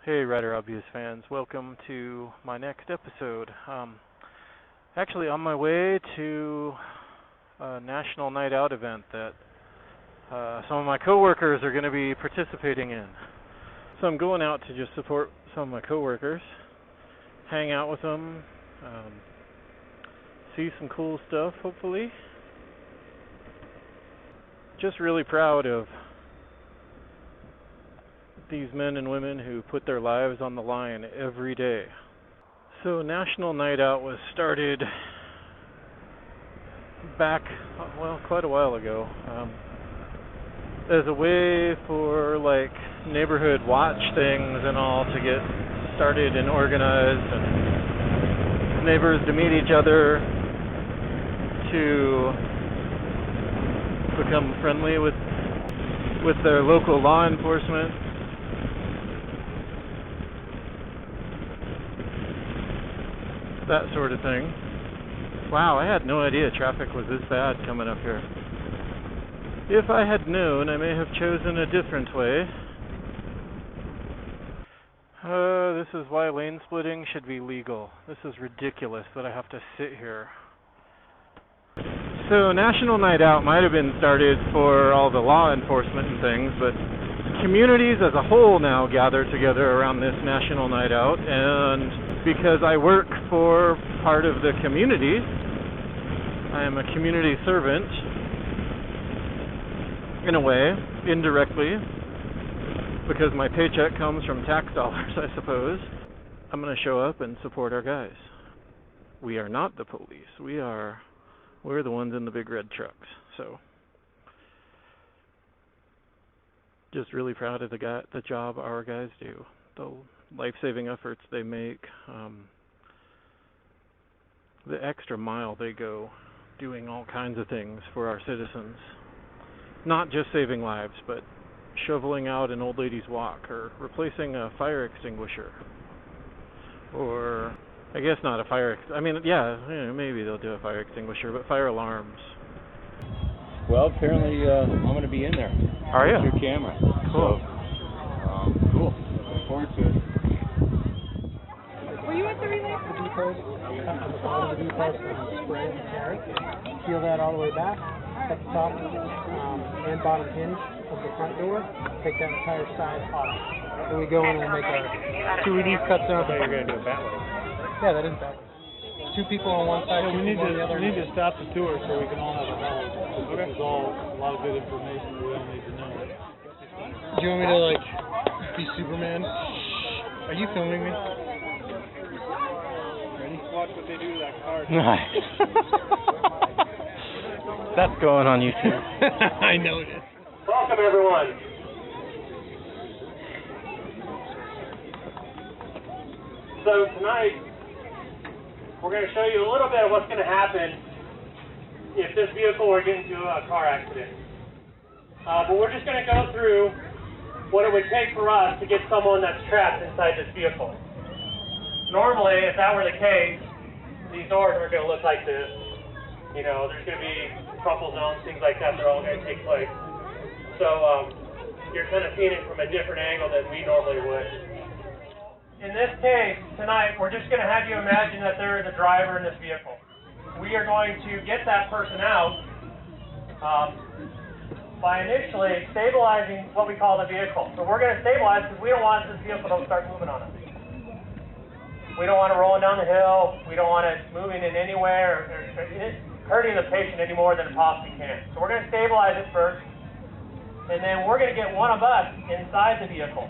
Hey, Rider Obvious fans, welcome to my next episode. Actually on my way to a National Night Out event that some of my coworkers are going to be participating in. So I'm going out to just support some of my coworkers, hang out with them, see some cool stuff, hopefully. Just really proud of these men and women who put their lives on the line every day. So National Night Out was started back, quite a while ago, as a way for neighborhood watch things and all to get started and organized, and neighbors to meet each other, to become friendly with their local law enforcement. That sort of thing. Wow, I had no idea traffic was this bad coming up here. If I had known, I may have chosen a different way. This is why lane splitting should be legal. This is ridiculous that I have to sit here. So National Night Out might have been started for all the law enforcement and things, but communities as a whole now gather together around this National Night Out, and because I work for part of the community, I am a community servant, in a way, indirectly, because my paycheck comes from tax dollars, I suppose. I'm going to show up and support our guys. We are not the police. We're the ones in the big red trucks. So, just really proud of the job our guys do, the life-saving efforts they make, the extra mile they go doing all kinds of things for our citizens. Not just saving lives, but shoveling out an old lady's walk, or replacing a fire extinguisher, or I guess not a fire. Maybe they'll do a fire extinguisher, but fire alarms. Well, apparently I'm going to be in there. Are you? With your camera. Cool. So, cool. Looking forward to it. Were you at the relay? The depots, come to the bottom of the depots, spray and carry. Peel that all the way back, cut the top and bottom hinge of the front door, take that entire side off. Then we go in and make our two of these cuts out. So you're going to do it that way? Yeah, that is that way. Two people on one side, we need on the other. We need to stop the tour so we can all have a knowledge. Okay. This is all a lot of good information we all need to know. Do you want me to be Superman? Are you filming me? Ready? Watch what they do to that car. Nice. That's going on YouTube. I know it is. Welcome, everyone. So tonight, we're going to show you a little bit of what's going to happen if this vehicle were to get into a car accident. But we're just going to go through what it would take for us to get someone that's trapped inside this vehicle. Normally, if that were the case, these doors aren't going to look like this. You know, there's going to be crumple zones, things like that. They're all going to take place. So you're kind of seeing it from a different angle than we normally would. In this case, tonight, we're just going to have you imagine that there is a driver in this vehicle. We are going to get that person out by initially stabilizing what we call the vehicle. So we're going to stabilize because we don't want this vehicle to start moving on us. We don't want it rolling down the hill. We don't want it moving in anywhere or hurting the patient any more than it possibly can. So we're going to stabilize it first, and then we're going to get one of us inside the vehicle.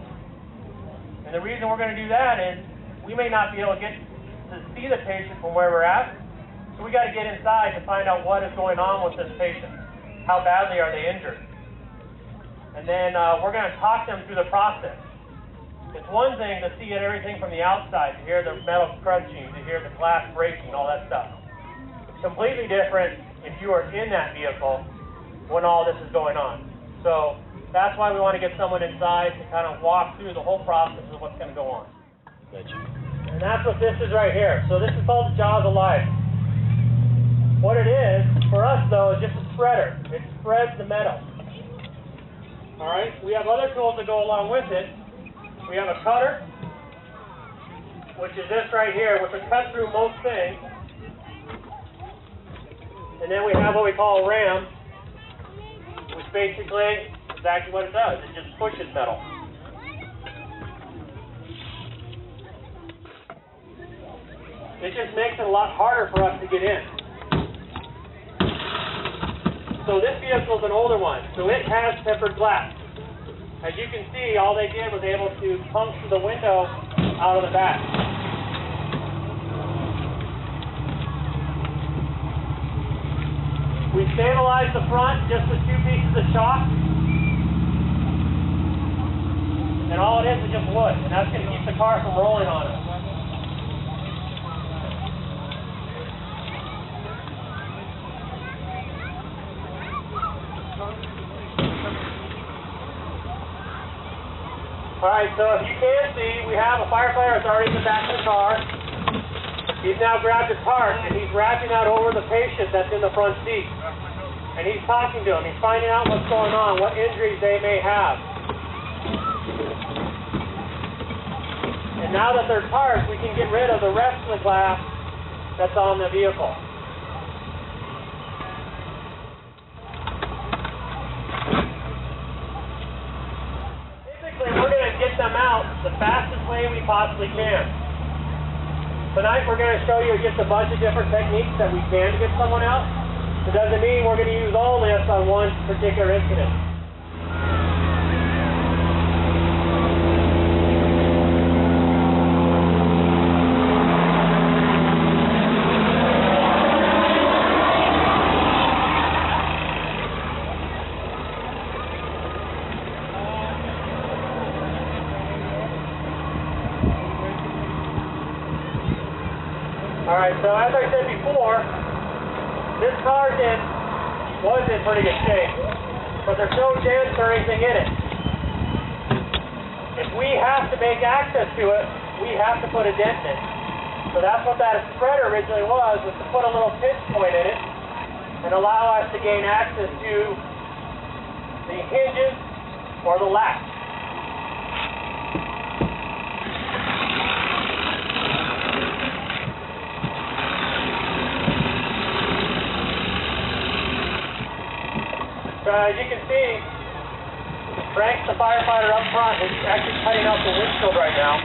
And the reason we're going to do that is we may not be able to get to see the patient from where we're at, so we got to get inside to find out what is going on with this patient. How badly are they injured? And then we're going to talk them through the process. It's one thing to see everything from the outside, to hear the metal crunching, to hear the glass breaking, all that stuff. It's completely different if you are in that vehicle when all this is going on. So that's why we want to get someone inside to kind of walk through the whole process of what's going to go on. And that's what this is right here. So this is called the jaws of life. What it is, for us though, is just a spreader. It spreads the metal. Alright, we have other tools that go along with it. We have a cutter, which is this right here, which will cut through most things. And then we have what we call a ram, which basically is exactly what it does. It just pushes metal. It just makes it a lot harder for us to get in. So this vehicle is an older one, so it has tempered glass. As you can see, all they did was able to puncture the window out of the back. We stabilized the front just with 2 pieces of shock. And all it is just wood, and that's going to keep the car from rolling on us. Alright, so if you can see, we have a firefighter that's already in the back of the car. He's now grabbed his heart, and he's wrapping that over the patient that's in the front seat. And he's talking to him. He's finding out what's going on, what injuries they may have. And now that they're tarped, we can get rid of the rest of the glass that's on the vehicle. We're going to get them out the fastest way we possibly can. Tonight we're going to show you just a bunch of different techniques that we can to get someone out. It doesn't mean we're going to use all this on one particular incident. Alright, so as I said before, this car was in pretty good shape, but there's no dents or anything in it. If we have to make access to it, we have to put a dent in it. So that's what that spreader originally was to put a little pinch point in it and allow us to gain access to the hinges or the latch. As you can see, Frank, the firefighter up front, is actually cutting out the windshield right now.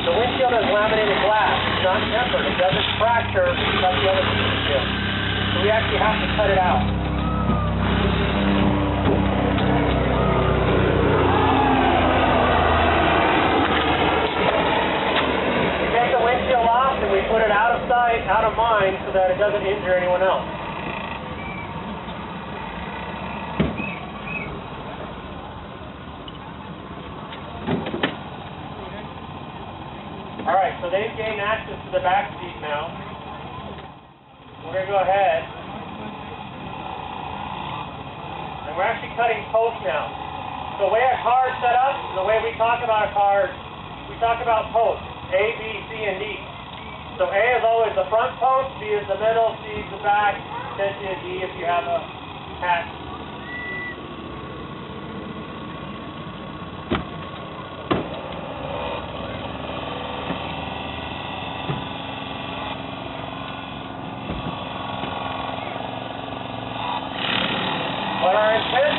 The windshield is laminated glass. It's not tempered. It doesn't fracture like the other windshield. So we actually have to cut it out. We take the windshield off and we put it out of sight, out of mind, so that it doesn't injure anyone else. Alright, so they've gained access to the back seat now. We're going to go ahead. And we're actually cutting posts now. So the way a car is set up, the way we talk about a car, we talk about posts, A, B, C, and D. So A is always the front post, B is the middle, C is the back, potentially a D if you have a hatch.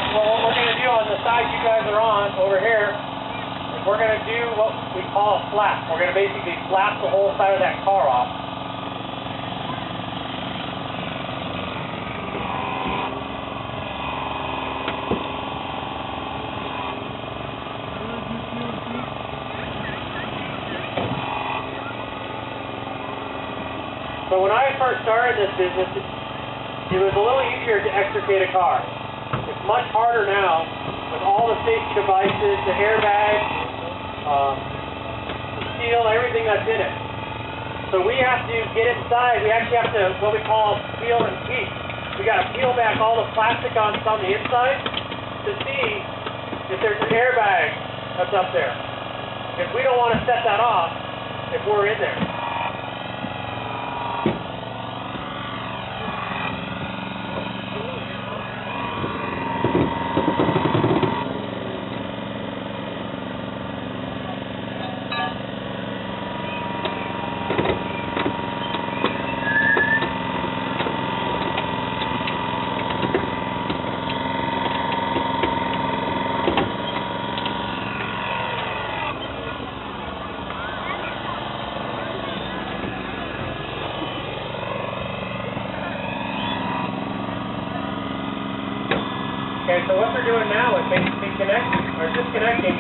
What we're going to do on the side you guys are on over here is we're going to do what we call a flap. We're going to basically flap the whole side of that car off. So when I first started this business, it was a little easier to extricate a car. It's much harder now with all the safety devices, the airbag, the steel, everything that's in it. So we have to get inside. We actually have to, what we call, peel and peek. We got to peel back all the plastic on the inside to see if there's an airbag that's up there. If we don't want to set that off, if we're in there. Okay, so what they're doing now is basically connecting, or disconnecting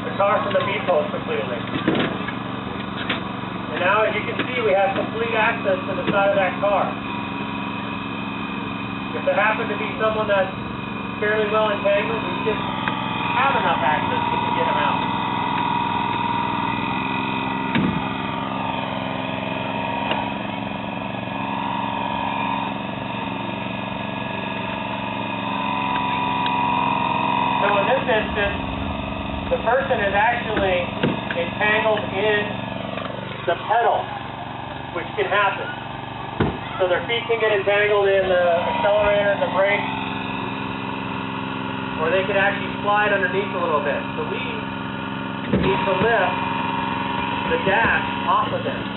the car from the B-post completely. And now, as you can see, we have complete access to the side of that car. If there happened to be someone that's fairly well entangled, we should have enough access to get them out. So in this instance, the person is actually entangled in the pedal, which can happen. So their feet can get entangled in the accelerator and the brake, or they could actually slide underneath a little bit. So we need to lift the dash off of them.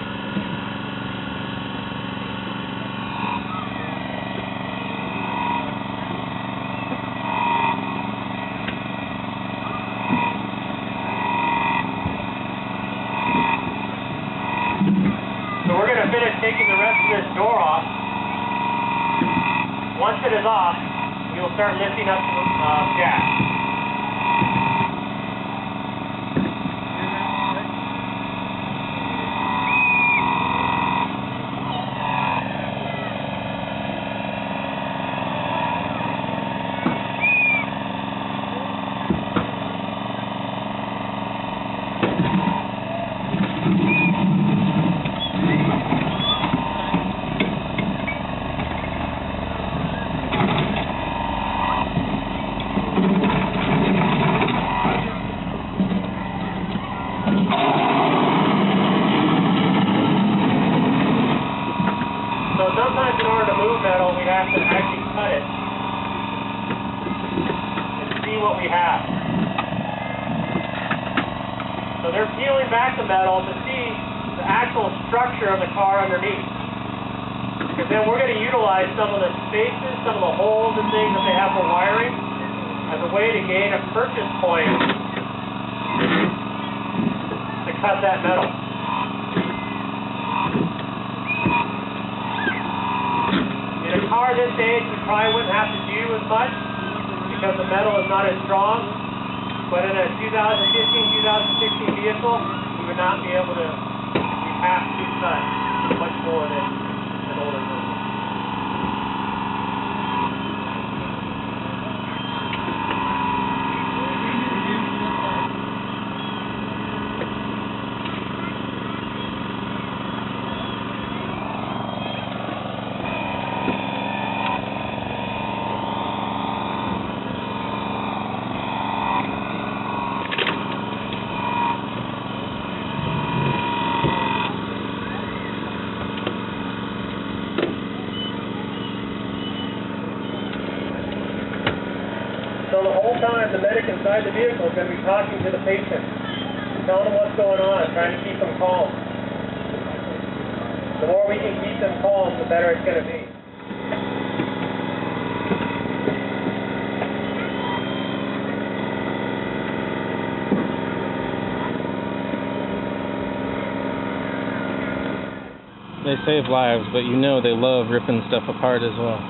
So we're going to finish taking the rest of this door off. Once it is off, we will start lifting up the jack. So sometimes in order to move metal, we have to actually cut it and see what we have. So they're peeling back the metal to see the actual structure of the car underneath. Because then we're going to utilize some of the spaces, some of the holes and things that they have for wiring as a way to gain a purchase point to cut that metal. In a car this age, we probably wouldn't have to do as much because the metal is not as strong. But in a 2015, 2016 vehicle, we would not be able to, we have to cut much more than an older vehicle. So the whole time, the medic inside the vehicle is going to be talking to the patient, telling them what's going on, trying to keep them calm. The more we can keep them calm, the better it's going to be. They save lives, but you know they love ripping stuff apart as well.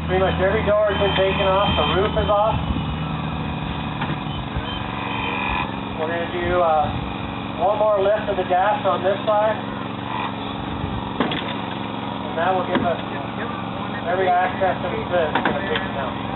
Pretty much every door has been taken off, the roof is off. We're going to do one more lift of the dash on this side. And that will give us every access that we could to take it down.